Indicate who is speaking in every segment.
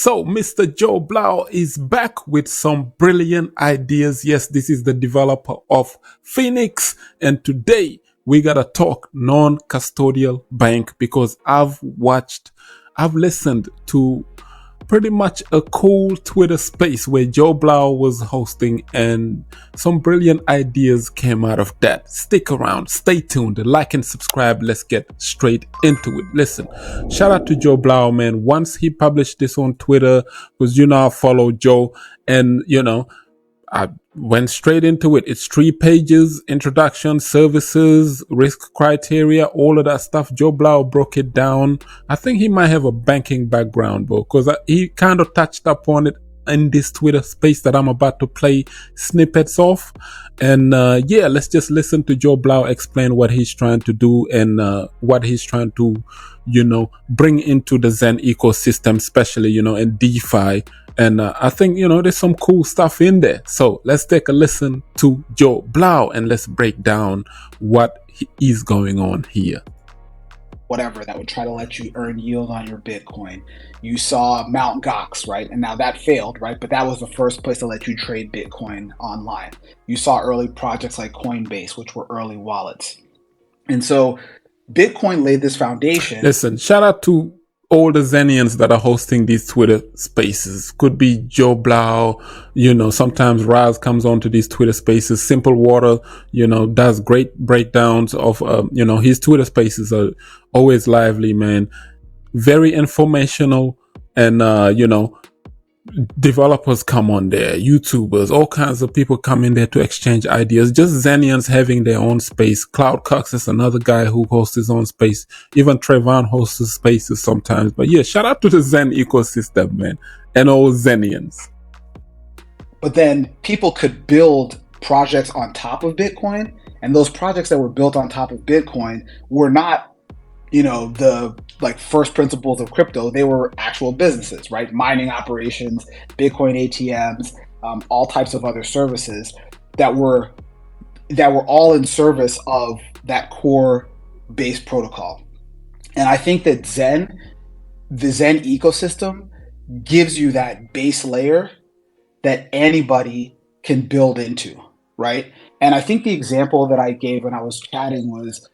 Speaker 1: So Mr. Joe Blau is back with some brilliant ideas. Yes, this is the developer of Fenix, and today we gotta talk non-custodial bank because I've listened to pretty much a cool Twitter space where Joe Blau was hosting, and some brilliant ideas came out of that. Stick around, stay tuned, like and subscribe. Let's get straight into it. Listen, shout out to Joe Blau, man. Once he published this on Twitter, because I follow Joe, and I went straight into it. It's 3 pages, introduction, services, risk criteria, all of that stuff. Joe Blau broke it down. I think he might have a banking background, bro, because he kind of touched upon it in this Twitter space that I'm about to play snippets of. And let's just listen to Joe Blau explain what he's trying to do and what he's trying to, bring into the Xen ecosystem, especially, in DeFi. And I think, there's some cool stuff in there. So let's take a listen to Joe Blau and let's break down what is going on here.
Speaker 2: Whatever that would try to let you earn yield on your Bitcoin. You saw Mt. Gox, right? And now that failed, right? But that was the first place to let you trade Bitcoin online. You saw early projects like Coinbase, which were early wallets. And so Bitcoin laid this foundation.
Speaker 1: Listen, shout out to all the Xenians that are hosting these Twitter spaces. Could be Joe Blau, sometimes Raz comes onto these Twitter spaces. Simple Water, does great breakdowns of, his Twitter spaces are always lively, man. Very informational, and, developers come on there, YouTubers, all kinds of people come in there to exchange ideas. Just Xenians having their own space. Cloud Cox is another guy who hosts his own space. Even Trayvon hosts his spaces sometimes. But yeah, shout out to the Xen ecosystem, man, and all Xenians.
Speaker 2: But then people could build projects on top of Bitcoin, and those projects that were built on top of Bitcoin were not the first principles of crypto. They were actual businesses, right? Mining operations, Bitcoin ATMs, all types of other services that were all in service of that core base protocol. And I think that the Xen ecosystem gives you that base layer that anybody can build into, right? And I think the example that I gave when I was chatting was,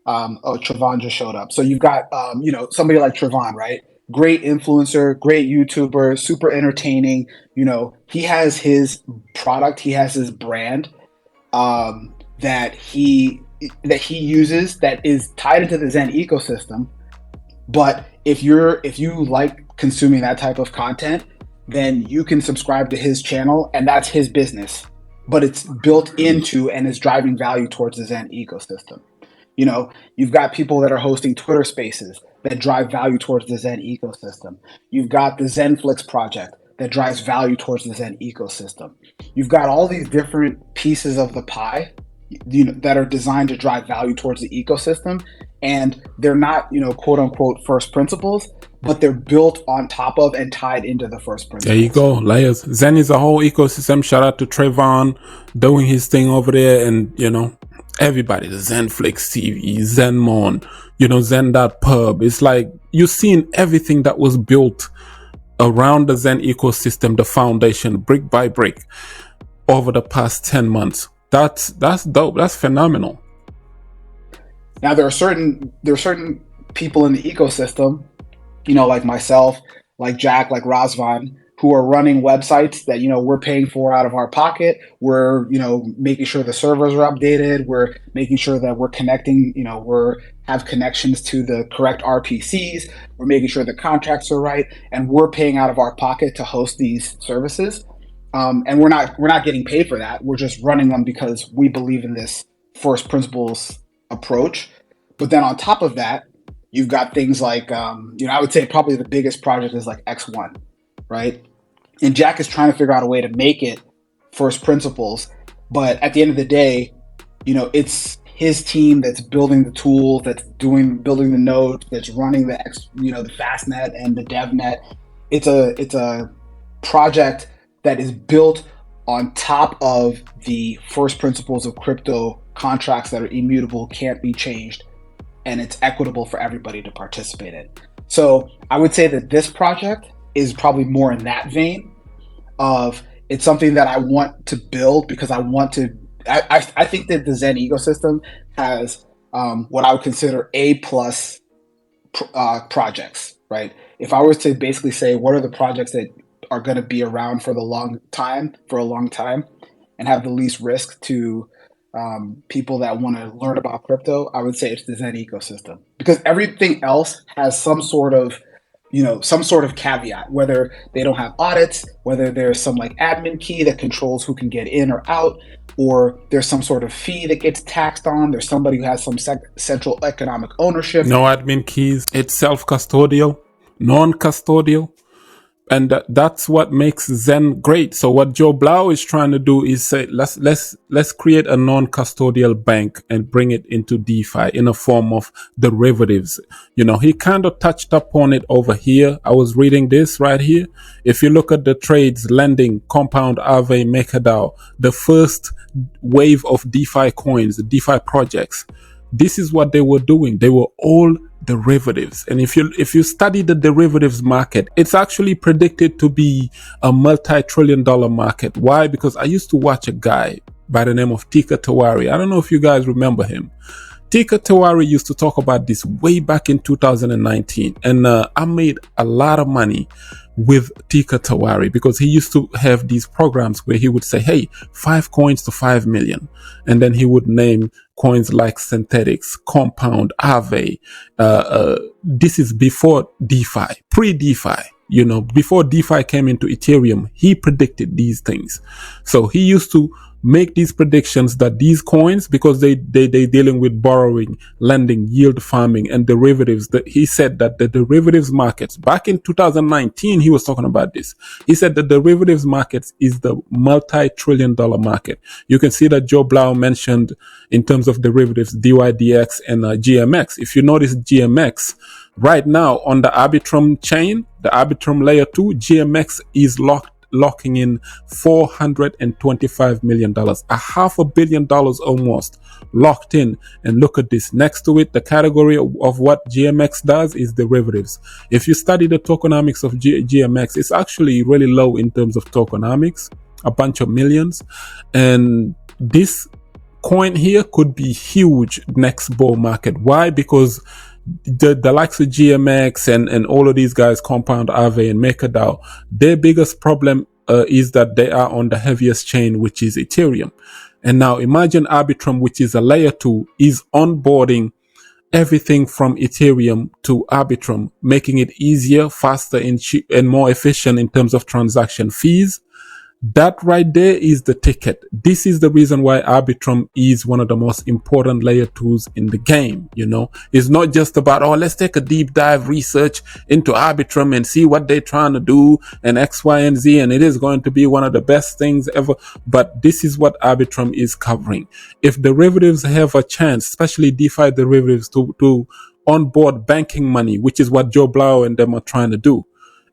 Speaker 2: Trayvon just showed up. So you've got, somebody like Trayvon, right? Great influencer, great YouTuber, super entertaining. He has his product, he has his brand that he uses that is tied into the Xen ecosystem. But if you like consuming that type of content, then you can subscribe to his channel, and that's his business. But it's built into and is driving value towards the Xen ecosystem. You've got people that are hosting Twitter spaces that drive value towards the Xen ecosystem. You've got the Zenflix project that drives value towards the Xen ecosystem. You've got all these different pieces of the pie, that are designed to drive value towards the ecosystem. And they're not, quote unquote, first principles, but they're built on top of and tied into the first principles.
Speaker 1: There you go, layers. Xen is a whole ecosystem. Shout out to Trayvon doing his thing over there, and, everybody, the Zenflix TV, Zenmon, Zen.pub. It's like you've seen everything that was built around the Xen ecosystem, the foundation, brick by brick, over the past 10 months. That's dope. That's phenomenal.
Speaker 2: Now there are certain people in the ecosystem, like myself, like Jack, like Razvan, who are running websites that, we're paying for out of our pocket. We're, making sure the servers are updated. We're making sure that we're connecting, have connections to the correct RPCs. We're making sure the contracts are right, and we're paying out of our pocket to host these services. And we're not getting paid for that. We're just running them because we believe in this first principles approach. But then on top of that, you've got things like, I would say probably the biggest project is like X1, right? And Jack is trying to figure out a way to make it first principles. But at the end of the day, it's his team that's building the tools, that's building the nodes, that's running the fastnet and the devnet. It's a project that is built on top of the first principles of crypto contracts that are immutable, can't be changed, and it's equitable for everybody to participate in. So I would say that this project is probably more in that vein of it's something that I want to build because I want to. I think that the Zen ecosystem has what I would consider A plus projects, right? If I was to basically say what are the projects that are going to be around for a long time, and have the least risk to people that want to learn about crypto, I would say it's the Zen ecosystem because everything else has some sort of caveat, whether they don't have audits, whether there's some like admin key that controls who can get in or out, or there's some sort of fee that gets taxed on. There's somebody who has some central economic ownership.
Speaker 1: No admin keys. It's self-custodial, non-custodial. And that's what makes Zen great. So what Joe Blau is trying to do is say, let's create a non-custodial bank and bring it into DeFi in a form of derivatives. You know, he kind of touched upon it over here. I was reading this right here. If you look at the trades, lending, compound, Aave, MakerDAO, the first wave of DeFi coins, the DeFi projects, this is what they were doing. They were all derivatives. And if you study the derivatives market, it's actually predicted to be a multi-trillion-dollar market. Why? Because I used to watch a guy by the name of Tika Tawari. I don't know if you guys remember him. Tika Tawari used to talk about this way back in 2019. And I made a lot of money with Tika Tawari because he used to have these programs where he would say, hey, 5 coins to 5 million. And then he would name coins like Synthetics, Compound, Aave. This is before DeFi, pre-DeFi. You know, before DeFi came into Ethereum, he predicted these things. So he used to make these predictions that these coins, because they dealing with borrowing, lending, yield farming, and derivatives, that he said that the derivatives markets, back in 2019, he was talking about this. He said the derivatives markets is the multi-trillion-dollar market. You can see that Joe Blau mentioned in terms of derivatives, DYDX and GMX. If you notice GMX, right now on the Arbitrum chain, the Arbitrum layer 2, GMX is locking in $425 million, $500 million almost locked in. And look at this, next to it, the category of what GMX does is derivatives. If you study the tokenomics of GMX, it's actually really low in terms of tokenomics, a bunch of millions. And this coin here could be huge next bull market. Why? Because the likes of GMX and all of these guys, Compound, Aave, and MakerDAO, their biggest problem is that they are on the heaviest chain, which is Ethereum. And now imagine Arbitrum, which is a layer 2, is onboarding everything from Ethereum to Arbitrum, making it easier, faster, and more efficient in terms of transaction fees. That right there is the ticket. This is the reason why Arbitrum is one of the most important layer 2s in the game. You know, it's not just about, oh, let's take a deep dive research into Arbitrum and see what they're trying to do and X, Y, and Z. And it is going to be one of the best things ever. But this is what Arbitrum is covering. If derivatives have a chance, especially DeFi derivatives, to onboard banking money, which is what Joe Blau and them are trying to do,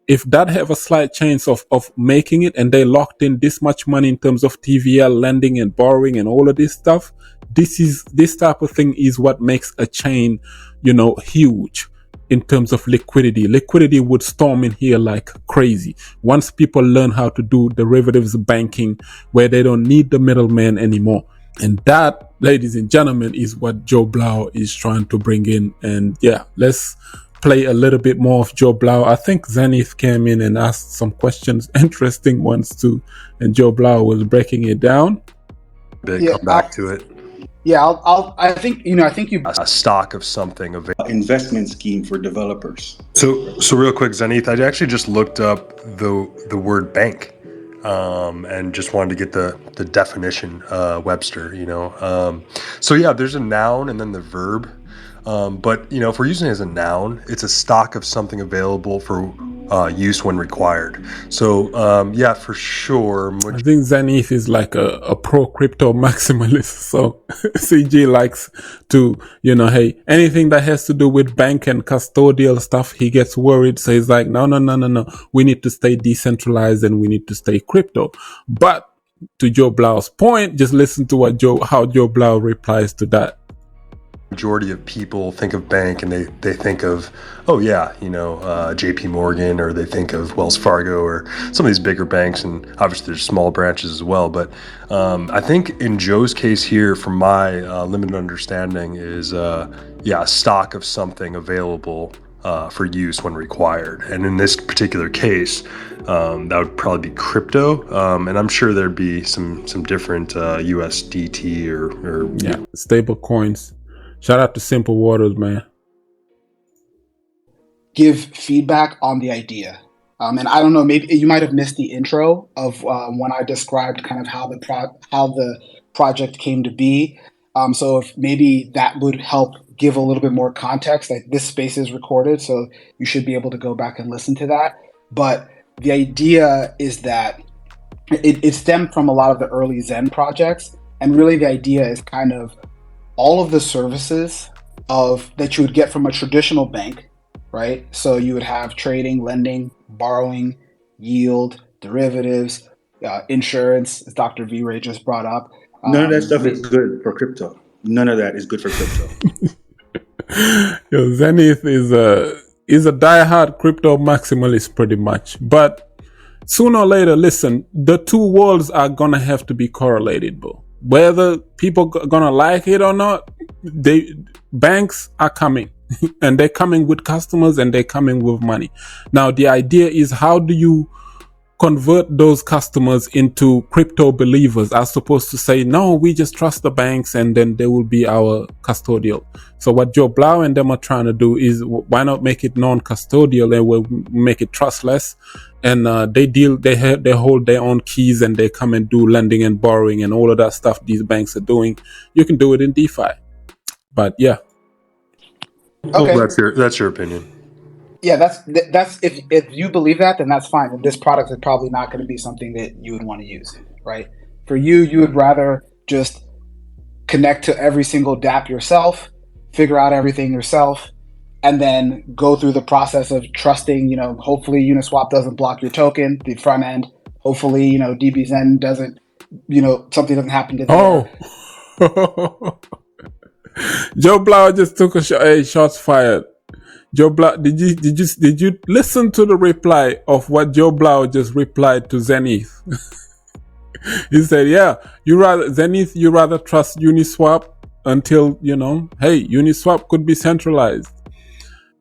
Speaker 1: if that have a slight chance of making it, and they locked in this much money in terms of TVL lending and borrowing and all of this stuff, this type of thing is what makes a chain, you know, huge in terms of liquidity. Liquidity would storm in here like crazy once people learn how to do derivatives banking where they don't need the middleman anymore. And that, ladies and gentlemen, is what Joe Blau is trying to bring in. And yeah, let's play a little bit more of Joe Blau. I think Zenith came in and asked some questions, interesting ones too, and Joe Blau was breaking it down.
Speaker 3: Come back to it.
Speaker 2: Yeah, I think you
Speaker 3: a stock of something of
Speaker 4: investment scheme for developers.
Speaker 3: So real quick, Zenith, I actually just looked up the word bank, and just wanted to get the definition, Webster. You know, so yeah, there's a noun and then the verb. But, you know, if we're using it as a noun, it's a stock of something available for use when required. So, yeah, for sure.
Speaker 1: I think Zenith is like a pro crypto maximalist. So CG likes to, you know, hey, anything that has to do with bank and custodial stuff, he gets worried. So he's like, no. We need to stay decentralized and we need to stay crypto. But to Joe Blau's point, just listen to how Joe Blau replies to that.
Speaker 3: majority of people think of bank and they think of, oh yeah, JP Morgan, or they think of Wells Fargo or some of these bigger banks, and obviously there's small branches as well. But I think in Joe's case here, from my limited understanding, is a stock of something available for use when required. And in this particular case, that would probably be crypto, and I'm sure there'd be some different USDT or
Speaker 1: stable coins. Shout out to Simple Waters, man.
Speaker 2: Give feedback on the idea. And I don't know, maybe you might have missed the intro of when I described kind of how the project came to be. So if maybe that would help give a little bit more context. Like, this space is recorded, so you should be able to go back and listen to that. But the idea is that it stemmed from a lot of the early Xen projects, and really the idea is kind of all of the services that you would get from a traditional bank, right? So you would have trading, lending, borrowing, yield, derivatives, insurance, as Dr. V. Ray just brought up.
Speaker 4: None of that stuff is good for crypto. None of that is good for crypto.
Speaker 1: Zenith is a diehard crypto maximalist pretty much. But sooner or later, listen, the two worlds are gonna have to be correlated, bro. Whether people gonna like it or not, banks are coming. And they're coming with customers, and they're coming with money. Now, the idea is, how do you convert those customers into crypto believers, as opposed to say, no, we just trust the banks and then they will be our custodial. So what Joe Blau and them are trying to do is, why not make it non-custodial, and we'll make it trustless, and they hold their own keys, and they come and do lending and borrowing and all of that stuff these banks are doing. You can do it in DeFi. But yeah.
Speaker 2: Okay.
Speaker 3: Well, that's your opinion.
Speaker 2: Yeah, that's if you believe that, then that's fine. And this product is probably not going to be something that you would want to use, right? For you would rather just connect to every single dApp yourself, figure out everything yourself, and then go through the process of trusting, hopefully Uniswap doesn't block your token, the front end. Hopefully, dbxen doesn't, something doesn't happen to them.
Speaker 1: Oh. Joe Blau just took a shot. Hey, shots fired. Joe Blau, did you listen to the reply of what Joe Blau just replied to Zenith? He said, "Yeah, you rather trust Uniswap until hey, Uniswap could be centralized,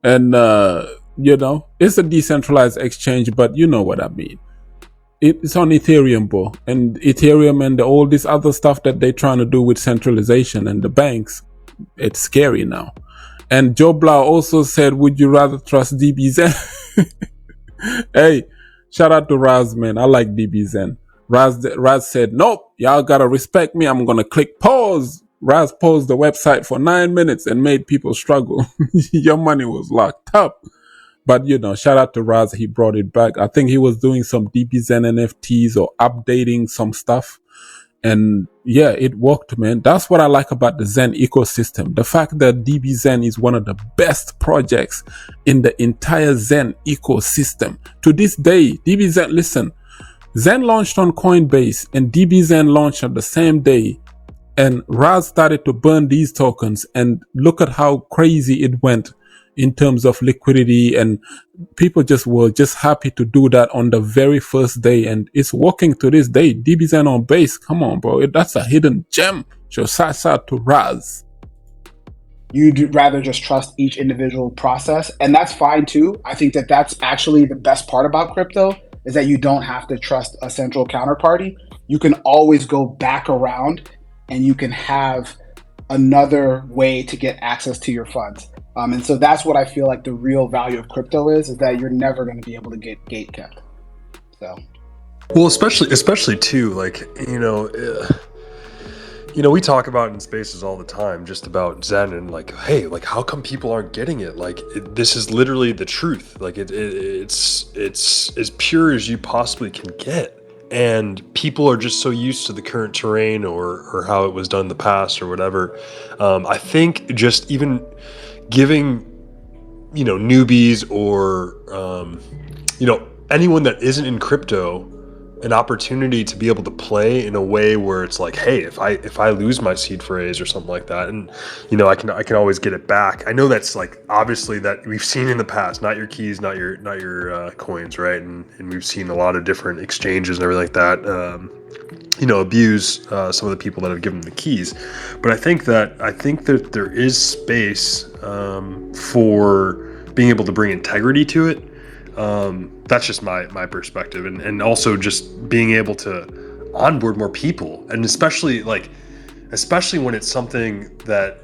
Speaker 1: and it's a decentralized exchange, but you know what I mean. It's on Ethereum, bro, and Ethereum and all this other stuff that they're trying to do with centralization and the banks. It's scary now." And Joe Blau also said, would you rather trust dbxen? Hey, shout out to Raz, man. I like dbxen. Raz said, nope, y'all gotta respect me. I'm gonna click pause. Raz paused the website for 9 minutes and made people struggle. Your money was locked up. But shout out to Raz. He brought it back. I think he was doing some dbxen NFTs or updating some stuff. And yeah, it worked, man. That's what I like about the Xen ecosystem. The fact that dbxen is one of the best projects in the entire Xen ecosystem. To this day, dbxen, listen, Xen launched on Coinbase and dbxen launched on the same day. And Raz started to burn these tokens, and look at how crazy it went in terms of liquidity, and people were just happy to do that on the very first day, and it's working to this day. dbxen on base, come on, bro, that's a hidden gem. So shout out to Raz.
Speaker 2: You'd rather just trust each individual process, and that's fine too. I think that that's actually the best part about crypto, is that you don't have to trust a central counterparty. You can always go back around, and you can have another way to get access to your funds. And so that's what I feel like the real value of crypto is that you're never going to be able to get gate kept. So,
Speaker 3: well, especially too, like, we talk about in spaces all the time just about Xen, and like, hey, like, how come people aren't getting it? Like, this is literally the truth. Like, it's as pure as you possibly can get. And people are just so used to the current terrain or how it was done in the past or whatever. I think just even giving, newbies or, anyone that isn't in crypto an opportunity to be able to play in a way where it's like, hey, if I lose my seed phrase or something like that, and I can always get it back. I know that's like obviously that we've seen in the past, not your keys, not your coins, right? And we've seen a lot of different exchanges and everything like that. Abuse some of the people that have given them the keys. But I think that there is space for being able to bring integrity to it. That's just my perspective, and also just being able to onboard more people, and especially when it's something that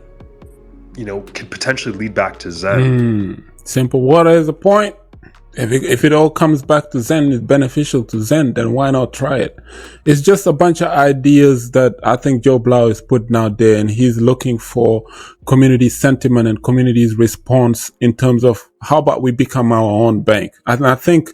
Speaker 3: could potentially lead back to Zen.
Speaker 1: Simple water is a point. If it all comes back to Zen, it's beneficial to Zen, then why not try it? It's just a bunch of ideas that I think Joe Blau is putting out there, and he's looking for community sentiment and community's response in terms of how about we become our own bank. And I think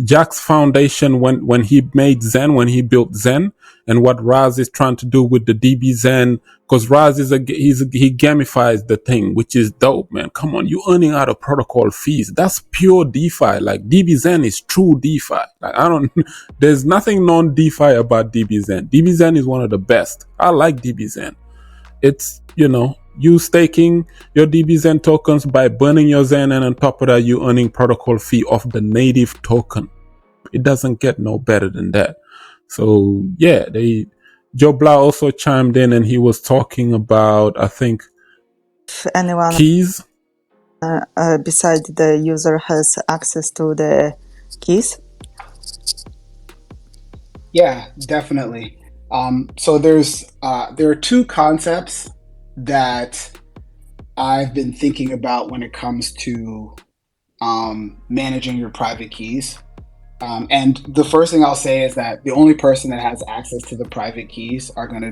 Speaker 1: Jack's foundation, when he made Xen, when he built Xen, and what Raz is trying to do with the dbxen, because Raz he gamifies the thing, which is dope, man. Come on, you earning out of protocol fees. That's pure DeFi. Like dbxen is true DeFi. Like there's nothing non-DeFi about dbxen. dbxen is one of the best. I like dbxen. It's, you staking your dbxen tokens by burning your Xen, and on top of that, you earning protocol fee off the native token. It doesn't get no better than that. So yeah, Joe Blau also chimed in, and he was talking about, I think,
Speaker 5: if anyone
Speaker 1: keys.
Speaker 5: Besides the user has access to the keys.
Speaker 2: Yeah, definitely. So there are two concepts that I've been thinking about when it comes to managing your private keys. And the first thing I'll say is that the only person that has access to the private keys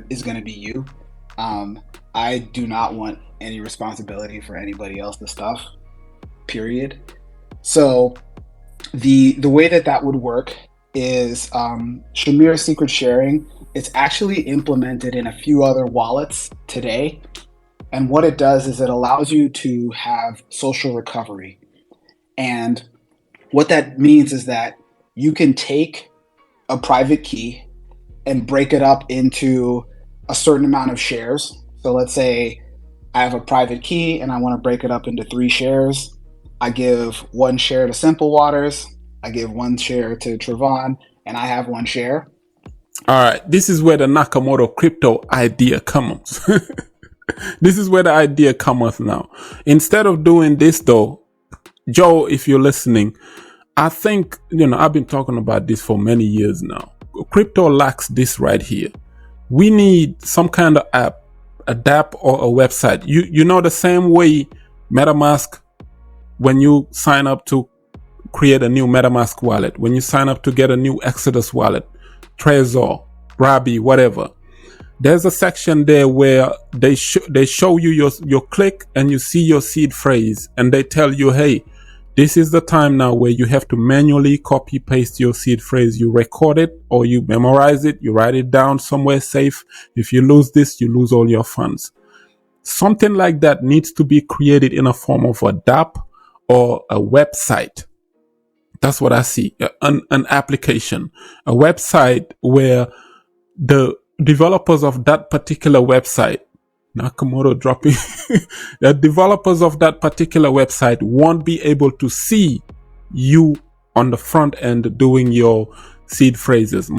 Speaker 2: is gonna be you. I do not want any responsibility for anybody else's stuff, period. So the way that would work is Shamir secret sharing. It's actually implemented in a few other wallets today. And what it does is it allows you to have social recovery. And what that means is that you can take a private key and break it up into a certain amount of shares. So let's say I have a private key and I want to break it up into 3 shares. I give 1 share to Simple Waters, I give 1 share to Trevon, and I have 1 share.
Speaker 1: All right, this is where the Nakamoto crypto idea comes. This is where the idea comes now. Instead of doing this though, Joe, if you're listening, I think, I've been talking about this for many years now. Crypto lacks this right here. We need some kind of app, a dApp or a website. You know the same way MetaMask, when you sign up to create a new MetaMask wallet, when you sign up to get a new Exodus wallet, Trezor, Rabi, whatever, there's a section there where they show you your click and you see your seed phrase, and they tell you, hey, this is the time now where you have to manually copy paste your seed phrase. You record it or you memorize it, you write it down somewhere safe. If you lose this, you lose all your funds. Something like that needs to be created in a form of a dApp or a website. That's what I see. An application, a website where the developers of that particular website, Nakamoto dropping, the developers of that particular website won't be able to see you on the front end doing your seed phrases.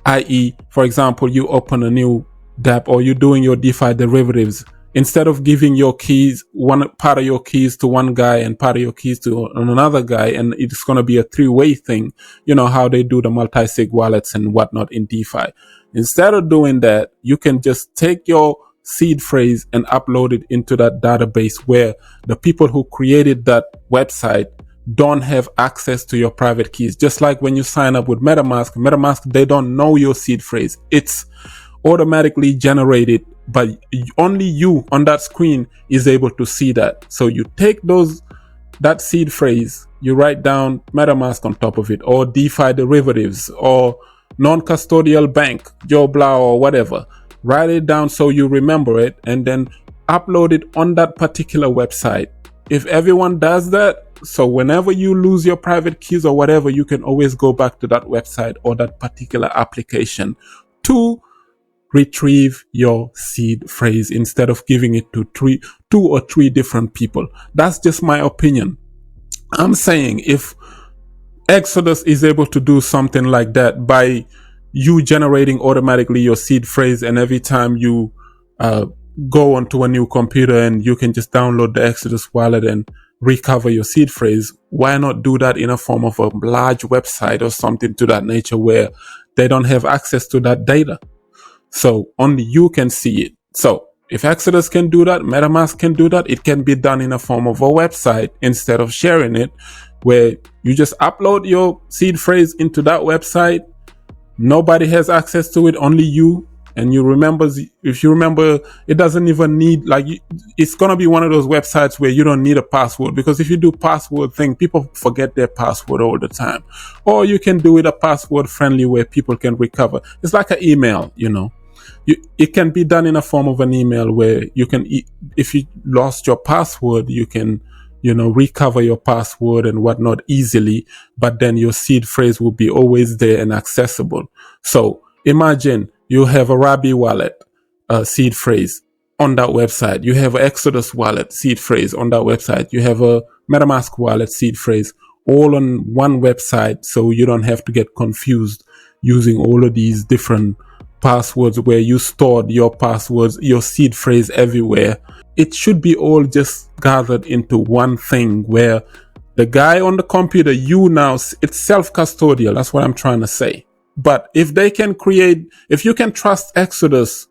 Speaker 1: I.e., for example, you open a new dApp or you're doing your DeFi derivatives. Instead of giving your keys, one part of your keys to one guy and part of your keys to another guy, and it's going to be a 3-way thing, how they do the multi-sig wallets and whatnot in DeFi. Instead of doing that, you can just take your seed phrase and upload it into that database where the people who created that website don't have access to your private keys. Just like when you sign up with MetaMask, they don't know your seed phrase. It's automatically generated, but only you on that screen is able to see that. So you take that seed phrase, you write down MetaMask on top of it, or DeFi derivatives, or non-custodial bank, Joe Blau, or whatever. Write it down so you remember it, and then upload it on that particular website. If everyone does that, So whenever you lose your private keys or whatever, you can always go back to that website or that particular application to retrieve your seed phrase instead of giving it to two or three different people. That's just my opinion. I'm saying if Exodus is able to do something like that by you generating automatically your seed phrase, and every time you go onto a new computer and you can just download the Exodus wallet and recover your seed phrase, why not do that in a form of a large website or something to that nature where they don't have access to that data? So only you can see it. So if Exodus can do that, MetaMask can do that, it can be done in a form of a website instead of sharing it, where you just upload your seed phrase into that website. Nobody has access to it, only you. And if you remember, it doesn't even need, it's going to be one of those websites where you don't need a password, because if you do password thing, people forget their password all the time. Or you can do it a password friendly where people can recover. It's like an email, it can be done in a form of an email where you can, if you lost your password, you can, recover your password and whatnot easily, but then your seed phrase will be always there and accessible. So imagine you have a Rabi wallet seed phrase on that website. You have an Exodus wallet seed phrase on that website. You have a MetaMask wallet seed phrase all on one website, so you don't have to get confused using all of these different passwords where you stored your passwords, your seed phrase everywhere. It should be all just gathered into one thing where the guy on the computer, it's self-custodial. That's what I'm trying to say. But if you can trust Exodus,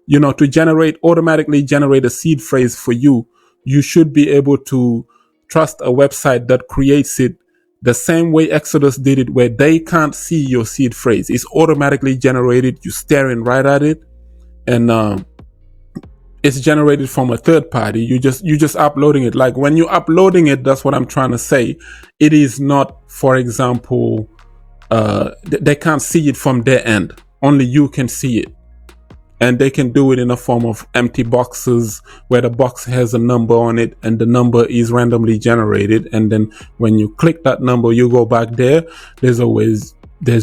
Speaker 1: to automatically generate a seed phrase for you, you should be able to trust a website that creates it the same way Exodus did it, where they can't see your seed phrase. It's automatically generated. You're staring right at it, and it's generated from a third party. You just uploading it. Like when you're uploading it, that's what I'm trying to say. It is not, for example, they can't see it from their end. Only you can see it. And they can do it in a form of empty boxes where the box has a number on it and the number is randomly generated. And then when you click that number, you go back there, there's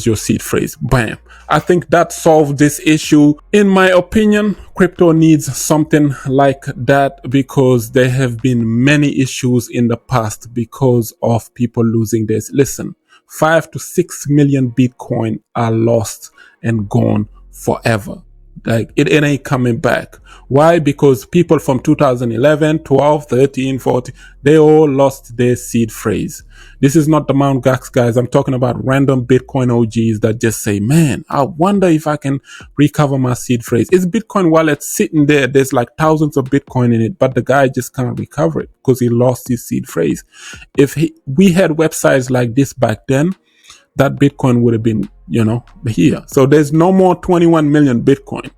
Speaker 1: your seed phrase. Bam. I think that solved this issue. In my opinion, crypto needs something like that because there have been many issues in the past because of people losing this. Listen, 5 to 6 million Bitcoin are lost and gone forever. Like it ain't coming back. Why? Because people from 2011, 12, 13, 14, they all lost their seed phrase. This is not the Mount Gox guys. I'm talking about random Bitcoin OGs that just say, man, I wonder if I can recover my seed phrase. It's Bitcoin wallet sitting there. There's like thousands of Bitcoin in it, but the guy just can't recover it because he lost his seed phrase. If we had websites like this back then, that Bitcoin would have been, here. So there's no more 21 million Bitcoin.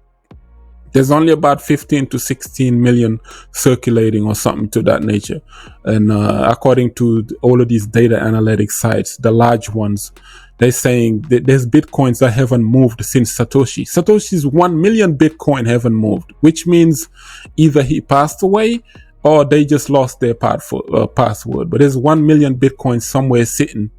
Speaker 1: There's only about 15 to 16 million circulating or something to that nature. And according to all of these data analytics sites, the large ones, they're saying that there's Bitcoins that haven't moved since Satoshi. Satoshi's 1 million Bitcoin haven't moved, which means either he passed away or they just lost their password. But there's 1 million Bitcoin somewhere sitting.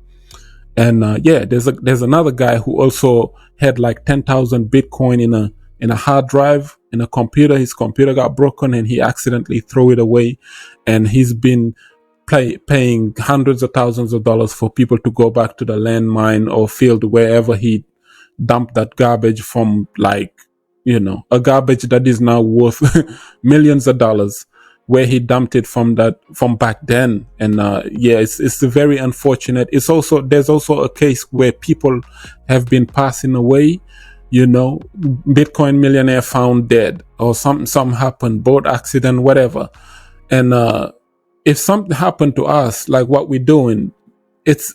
Speaker 1: And there's another guy who also had like 10,000 Bitcoin in a hard drive in a computer. His computer got broken and he accidentally threw it away. And he's been paying hundreds of thousands of dollars for people to go back to the landmine or field wherever he dumped that garbage from, a garbage that is now worth millions of dollars, where he dumped it from back then. And it's very unfortunate. There's also a case where people have been passing away, Bitcoin millionaire found dead or something happened, boat accident, whatever. And if something happened to us, like what we're doing, it's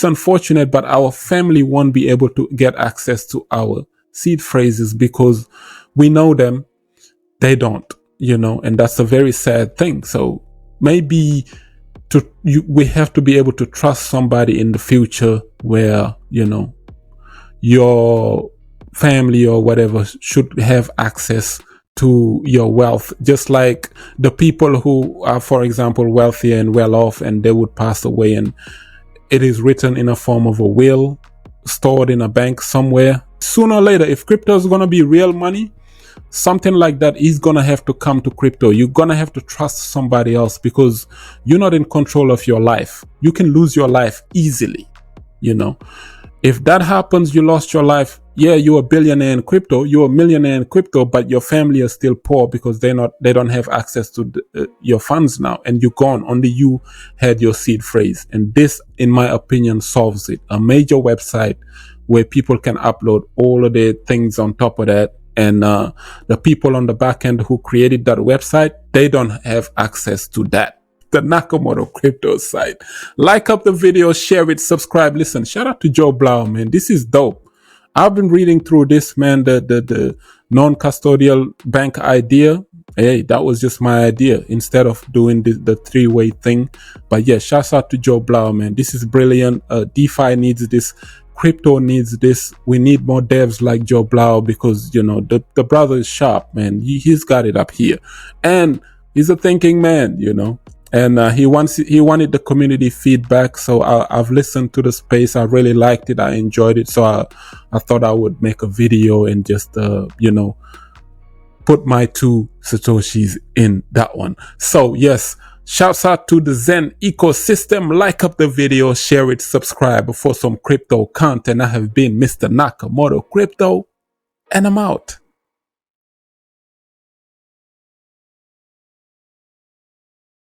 Speaker 1: unfortunate, but our family won't be able to get access to our seed phrases because we know them, they don't. And that's a very sad thing. So maybe we have to be able to trust somebody in the future where, your family or whatever should have access to your wealth, just like the people who are, for example, wealthier and well off, and they would pass away and it is written in a form of a will stored in a bank somewhere. Sooner or later, if crypto is going to be real money, something like that is going to have to come to crypto. You're going to have to trust somebody else because you're not in control of your life. You can lose your life easily, you know. If that happens, you lost your life. Yeah, you're a billionaire in crypto, you're a millionaire in crypto, but your family is still poor because they don't have access to your funds now, and you're gone. Only you had your seed phrase, and this, in my opinion, solves it. A major website where people can upload all of their things on top of that, and the people on the back end who created that website, they don't have access to that. The Nakamoto crypto site. Like up the video, share it, subscribe, listen. Shout out to Joe Blau, man. This is dope. I've been reading through this, man, the non-custodial bank idea. Hey, that was just my idea instead of doing the three-way thing. But yeah, shouts out to Joe Blau, man. This is brilliant. DeFi needs this. Crypto needs this. We need more devs like Joe Blau because, you know, the brother is sharp, man. He's got it up here. And he's a thinking man, you know. And he wanted the community feedback, so I've listened to the space. I really liked it. I enjoyed it, so I thought I would make a video and just you know, put my 2 satoshis in that one. So yes, shouts out to the Xen ecosystem. Like up the video, share it, subscribe for some crypto content. I have been Mr. Nakamoto Crypto, and I'm out.